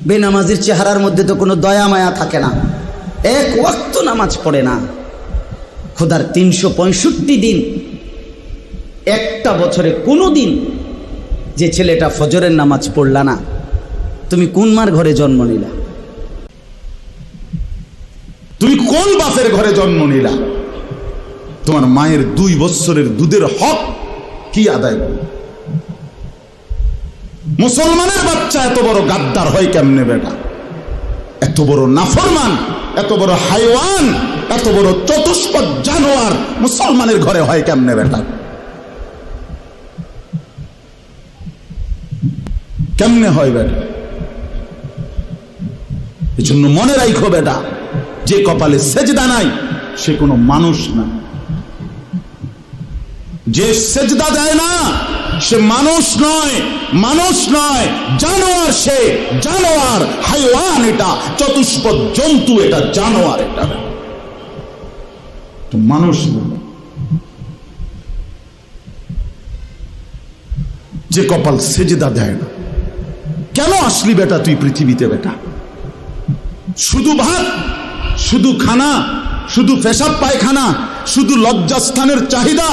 বেনামাজির চেহারার মধ্যে তো কোনো দয়া মায়া থাকে না, এক ওয়াক্ত নামাজ পড়ে না। খোদার 365 দিন, একটা বছরে কোনো দিন যে ছেলেটা ফজরের নামাজ পড়লা না, তুমি কোন মার ঘরে জন্ম নিলা? তুমি কোন বাপের ঘরে জন্ম নিলা? তোমার মায়ের 2 বছরের দুধের হক কি আদায় করো? মুসলমানের বাচ্চা এত বড় গাদ্দার হয় কেমনে বেটা? এত বড় নাফরমান, এত বড় হাইওয়ান, এত বড় চতুষ্পদ জানোয়ার মুসলমানের ঘরে হয় কেমনে বেটা? কেমনে হয় বেটা? এই জন্য মনে রাখো বেটা, যে কপালে সেজদা নাই সে কোনো মানুষ না। যে সেজদা দেয় না সে মানুষ নয়, মানুষ নয়, জানোয়ার। সে জানোয়ার, হাইওয়ান, এটা চতুষ্পদ জন্তু, এটা জানোয়ার, এটা তো মানুষ না। যে কপাল সেজদা দেয় না, কেন আসলি বেটা তুই পৃথিবীতে বেটা? শুধু ভাত, শুধু খানা, শুধু পেশাব পায়খানা, শুধু লজ্জাস্থানের চাহিদা,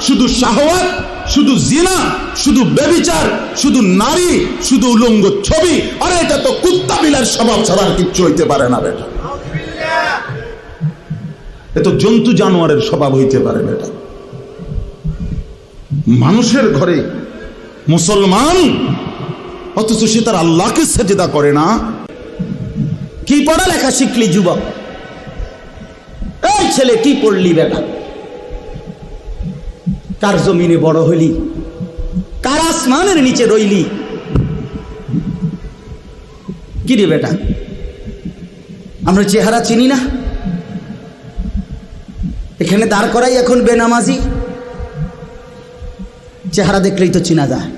শুধু শাহওয়াত, শুধু জিনা, শুধু ব্যভিচার, শুধু নারী, শুধু উলঙ্গ ছবি। আরে এটা তো কুত্তা বিলার স্বভাব ছাড়া আর কিচ্ছু হইতে পারে না বেটা। এ তো জন্তু জানোয়ারের স্বভাব হইতে পারে বেটা। মানুষের ঘরে মুসলমান, অথচ সে তার আল্লাহকে সেজদা করে না। কি পড়ালেখা শিখলি যুবক? এই ছেলে কি পড়লি বেটা? কার জমিনে বড় হইলি? কার আসমানের নিচে রইলি? কি রে বেটা, আমরা চেহারা চিনি না? এখানে দাঁড় করাই এখন বেনামাজি, চেহারা দেখলেই তো চিনা যায়।